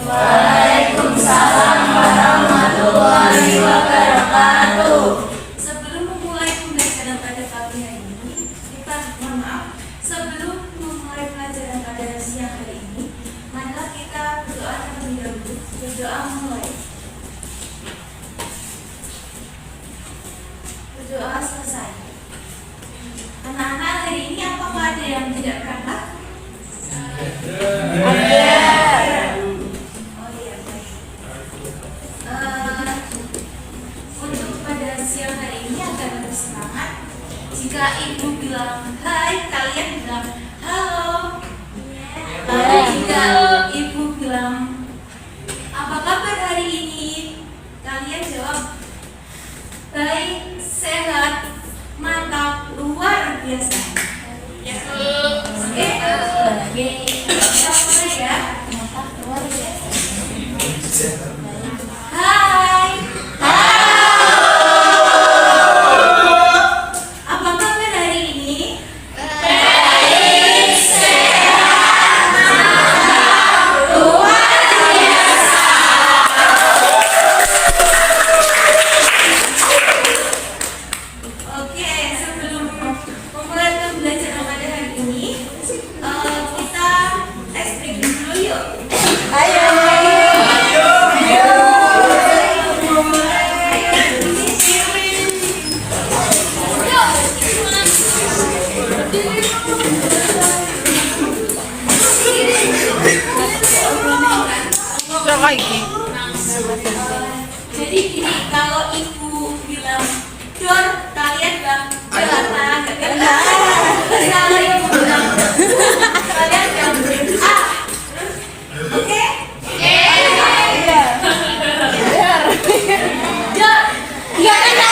Waalaikumsalam warahmatullahi wabarakatuh. Sebelum memulai pembelajaran pada pagi hari ini, sebelum memulai pelajaran pada siang hari ini, marilah kita berdoa terlebih dahulu. Berdoa mulai. Berdoa selesai. Anak-anak hari ini apakah ada yang tidak berangkat? Ada. Oh iya, baik. Untuk pada siang hari ini agar lebih semangat, jika ibu bilang hai, kalian bilang halo. Jika ibu bilang apa kabar hari ini, kalian jawab baik, sehat, mantap, luar biasa. Ya, oke. Ya. Hai. Apa kabar hari ini? Baik, sehat, mantap, luar biasa. Oke, sebelum memulai pembelajaran pada hari ini, kita tes break dulu yuk. Ayo. Jadi gini, kalau ibu bilang dor, kalian bilang jangan. Kalau ibu bilang kalian bilang oke? Dor, nggak kena.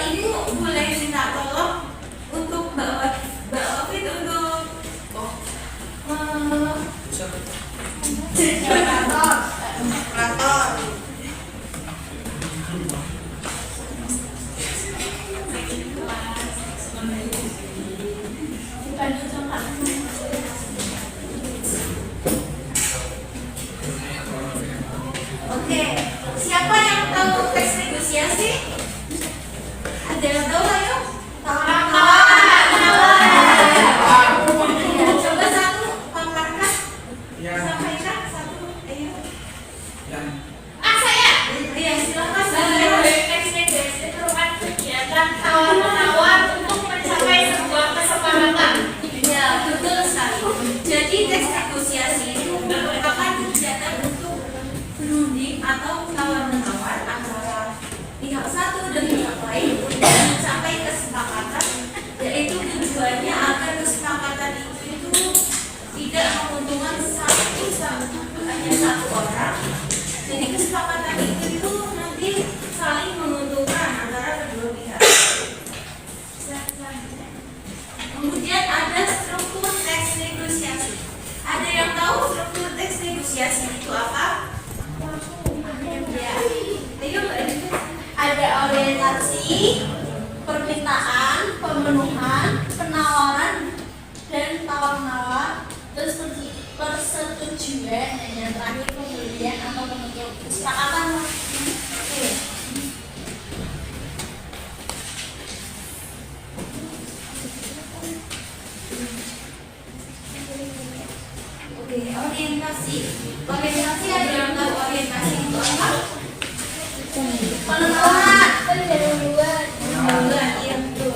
Ibu boleh minta tolong untuk Mbak Ofit untuk Oke, siapa yang tahu teks negosiasi? Ada yang tahu nggak yuk? Coba satu paparkan, sampaikan satu, ayo. Saya. Iya, silakan. Teks negosiasi merupakan kegiatan tawar-menawar untuk mencapai sebuah kesepakatan. Ya, betul sekali. Jadi teks negosiasi itu merupakan kegiatan untuk berunding atau tawar-menawar antara pihak satu dan pihak lain untuk mencapai kesepakatan, yaitu tujuannya agar kesepakatan itu tidak menguntungkan hanya satu orang. Jadi kesepakatan itu nanti saling menguntungkan antara kedua pihak. Kemudian ada struktur teks negosiasi. Ada yang tahu struktur teks negosiasi itu apa? Ya, ayo Mbak. Ada orientasi, permintaan, pemenuhan, penawaran, dan tawar-menawar, terus persetujuan, dan yang terakhir pembelian atau penutup kesepakatan. Oke, orientasi. Orientasi ada yang tahu orientasi itu apa? Pemenuhan. Pemenuhan, iya betul.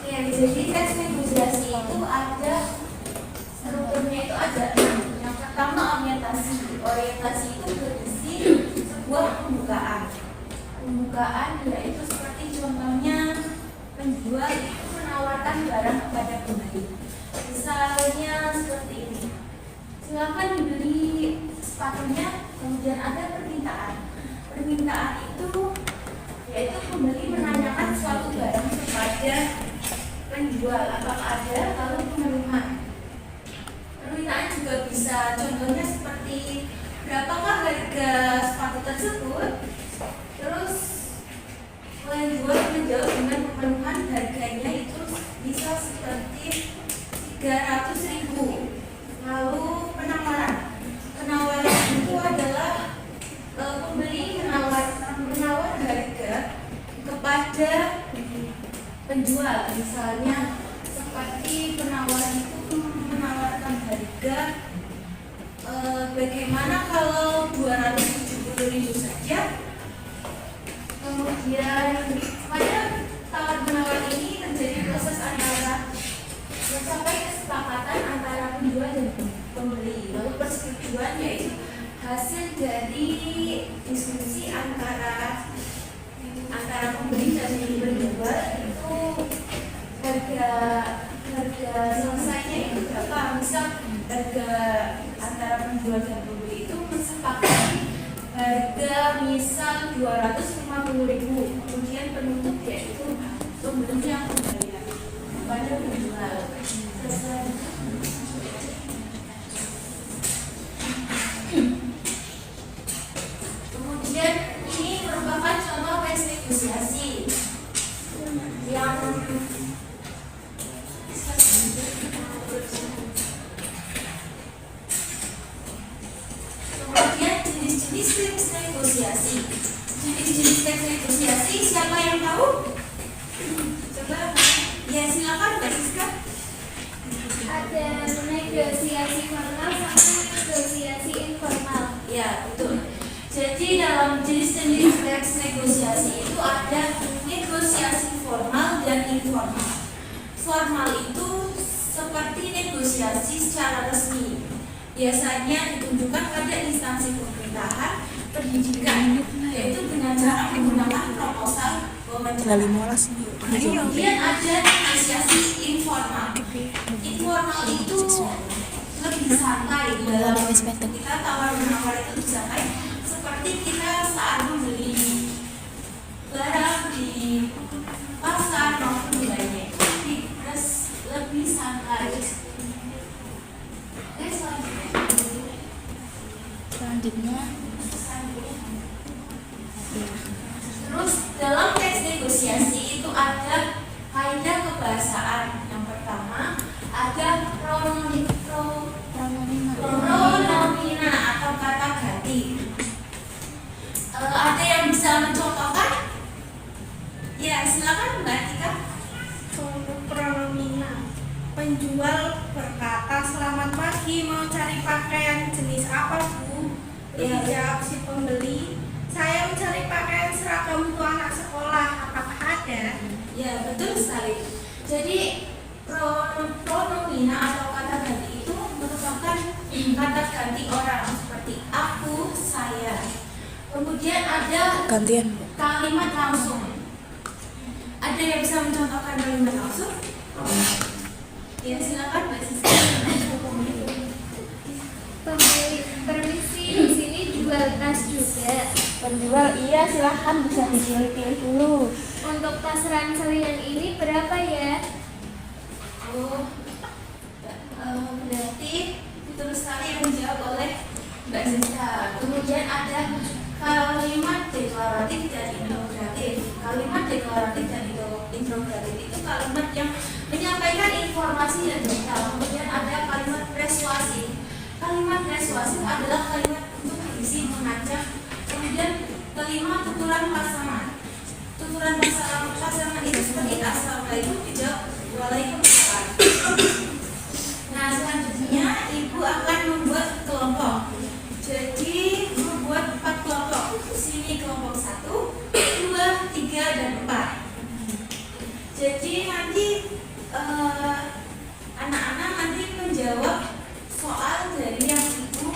Ya, jadi tes negosiasi itu ada strukturnya itu ada enam. Yang pertama orientasi. Orientasi itu berisi sebuah pembukaan. Pembukaan yaitu seperti contohnya penjual itu menawarkan barang kepada pembeli. Misalnya seperti ini. Silakan dibeli sepatunya, kemudian ada permintaan. Permintaan itu yaitu pembeli menanyakan suatu barang kepada penjual apakah ada, lalu pemenuhan. Permintaan juga bisa contohnya seperti berapakah harga sepatu tersebut, terus penjual menjawab dengan pemenuhan, harganya itu bisa seperti 300.000. Lalu penawaran. Penawaran itu adalah pembeli menawar harga kepada penjual, misalnya seperti penawaran itu menawarkan harga bagaimana kalau 270.000 saja. Kemudian pada tawar menawar ini terjadi proses antara mencapai kesepakatan antara penjual dan pembeli. Lalu persetujuan yaitu hasil dari diskusi antara pembeli dan penjual itu harga selesainya itu berapa. Misal harga antara penjual dan pembeli itu mensepakati harga misal 250.000, kemudian penutup yaitu pembeli yang membayar kepada penjual. Kemudian ini merupakan contoh tes negosiasi yang kemudian jenis-jenis tes negosiasi. Jenis-jenis tes negosiasi siapa yang tahu? Coba ya, silakan Mbak Siska. Ada negosiasi formal sama negosiasi informal. Ya, betul. Jadi dalam jenis-jenis tes negosiasi itu ada negosiasi formal dan informal. Formal itu seperti negosiasi secara resmi. Biasanya ditunjukkan pada instansi pemerintahan, pendidikan, yaitu dengan cara menggunakan proposal wawancara. Kemudian ada negosiasi informal. Informal itu lebih santai dalam kita tawar-menawar itu lebih santai, seperti kita saat membeli barang di pasar maupun di lainnya. Jadi lebih santai. Selanjutnya Terus dalam bisa mencontohkan? Ya, silakan Mbak Tika. Contoh pronomina. Penjual berkata, "Selamat pagi, mau cari pakaian jenis apa, Bu?" Ya. Dijawab si pembeli, "Saya mencari pakaian seragam untuk anak sekolah. Apakah ada?" Ya, betul sekali. Jadi pronomina atau kata ganti itu merupakan kata ganti orang seperti aku, saya. Kemudian ada Gantian. kalimat langsung. Ada yang bisa mencontohkan kalimat langsung? Ya, silakan Mbak Siska. Permisi, di sini jual tas juga. Penjual, iya silahkan bisa dipilih-pilih dulu. Untuk tas ranselian ini berapa ya? Oh, berarti betul sekali yang dijawab oleh Mbak Siska. Kemudian ada kalimat deklaratif dan interrogatif. Kalimat deklaratif dan interrogatif itu kalimat yang menyampaikan informasi dan data. Kemudian ada kalimat persuasif. Kalimat persuasif adalah kalimat untuk berisi mengajak. Kemudian kelima, tuturan pasangan. Tuturan pasangan itu seperti assalamualaikum dijawab waalaikumsalam. Nah, selanjutnya ibu akan membuat kelompok. Jadi membuat 4 kelompok. Sini kelompok 1, 2, 3, dan 4. Jadi nanti anak-anak nanti menjawab soal dari yang ibu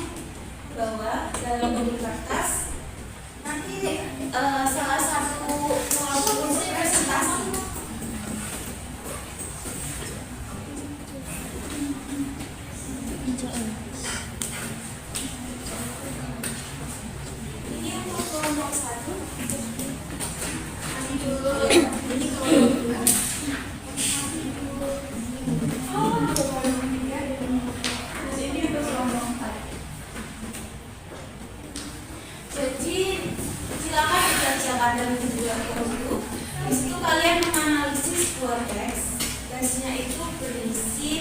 bawa dalam bentuk kertas. Nanti salah satu kelompok untuk presentasi. Ini untuk kelompok 1. Nanti dulu ini kelompok 2. Ini untuk kelompok 4. Jadi silakan dikerjakan dalam video dulu. Di situ kalian menganalisis sebuah teks. Teksnya itu berisi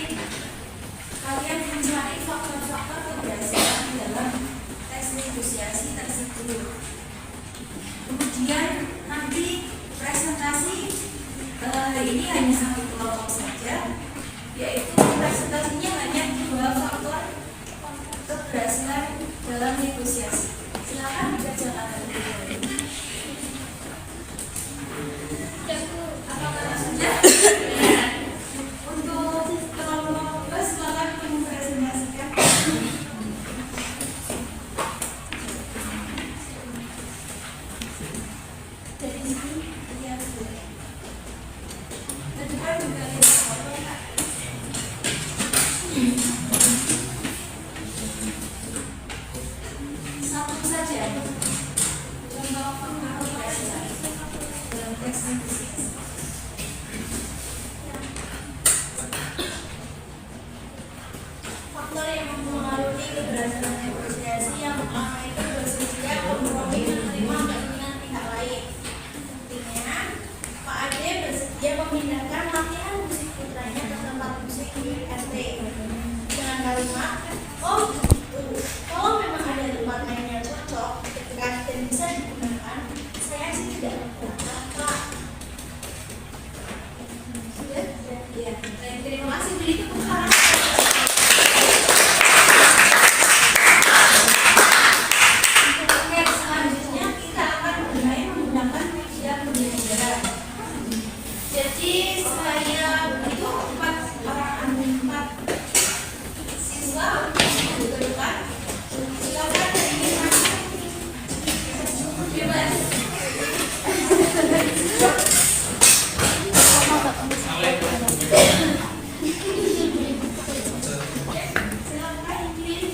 kalian mencari faktor-faktor keberhasilan dalam tes negosiasi tersebut. Kemudian nanti presentasi ini hanya satu kelompok saja, yaitu presentasinya hanya 2 faktor keberhasilan dalam negosiasi. Silakan dikerjakan dulu. Apakah sudah? Untuk kelompok 2 silakan mempresentasikan. Dari sini ya boleh. Ke depan juga ada foto Kak. Satu saja. Contoh presentasi dalam teks negosiasi. Faktor yang mempengaruhi keberhasilan negosiasi yang pertama itu bersedia kompromi menerima keinginan pihak lain. Buktinya, Pak Ade bersedia memindahkan latihan musik putranya ke tempat musik di RT dengan kalimat, "Oh gitu, kalau memang ada tempat lain yang cocok, dekat dan bisa digunakan, saya sih tidak memperhatikan Pak." Sudah? Ya. Baik, terima kasih. Beri tepuk tangan. Oke, selanjutnya kita akan mulai menggunakan media pembelajaran. Jadi saya itu 4 siswa untuk ke depan. Silakan ingin masuk. Bebas. Silakan ingin.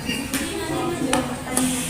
Ini nanti menjawab pertanyaan.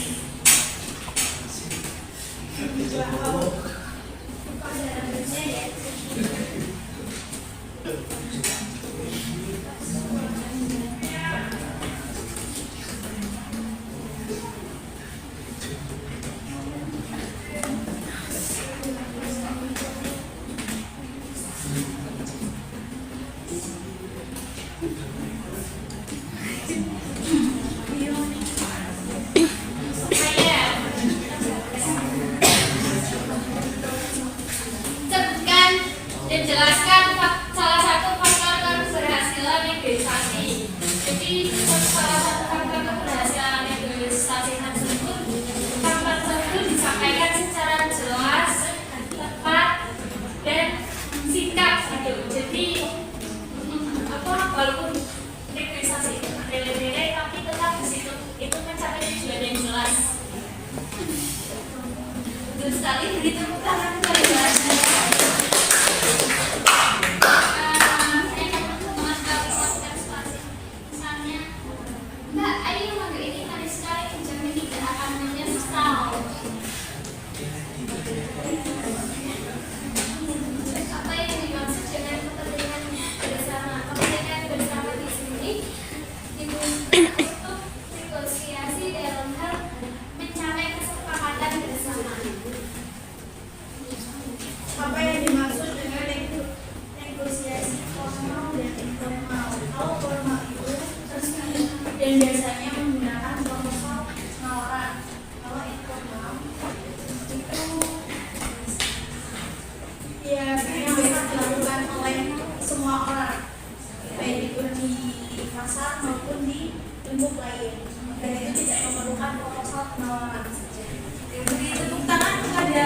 Jadi salah satu faktor keberhasilan negosiasi tersebut, faktor tersebut disampaikan secara jelas, tepat, dan singkat gitu. Jadi walaupun negosiasi itu berdele-dele, tapi tetap di situ itu mencapai tujuan yang jelas. Betul sekali, beri tepuk tangan kepada Mbak, ayo mangga ini manis sekali, menjamin tidak akan menyesal. Apa yang dimaksud dengan kepentingan bersama? Kepentingan bersama di sini digunakan untuk negosiasi dalam hal mencapai kesepakatan bersama. Apa yang dimaksud dengan negosiasi formal dan informal? Kalau formal itu resmi dan biasanya menggunakan proposal penawaran. Kalau informal itu biasanya bisa dilakukan oleh semua orang, baik itu di pasar maupun di lingkup lain. Dan itu tidak memerlukan proposal penawaran saja. beri tepuk tangan kepada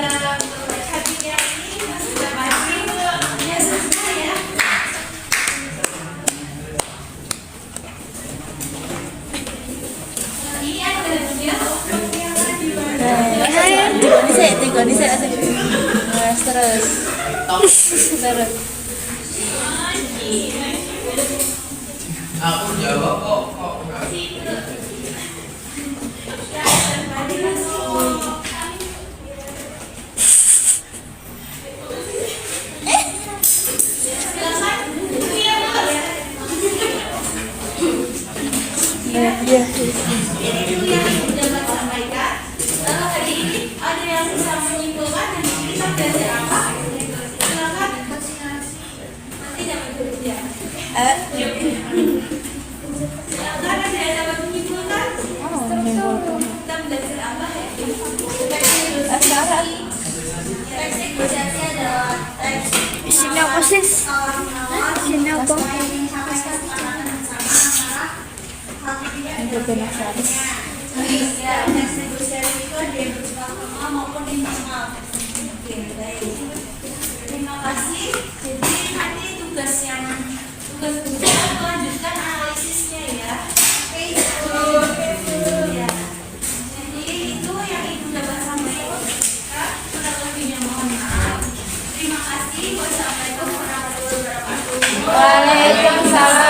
hadir yang ini yang sudah pasti ya selesai ya. Ini adalah dia untuk yang tadi Tinggal terus. Aku jawab kok Iya. Ini dulu yang dapat sampaikan. Lalu hari ini ada yang bisa menyimpulkan dan kita belajar apa? Silakan. Nanti dapat dulu ya. Silakan ada yang dapat menyimpulkan. Kita belajar apa ya? Teks negosiasi adalah teks Sini apa sih? Sini apa? Ya, teks negosiasi itu ada yang bersifat formal maupun informal. Oke, baik. Terima kasih. Jadi nanti tugas kita melanjutkan analisisnya ya. Ya. Jadi itu yang ibu dapat sampaikan. Kurang lebihnya mohon maaf. Terima kasih. Wassalamualaikum warahmatullahi wabarakatuh. Waalaikumsalam.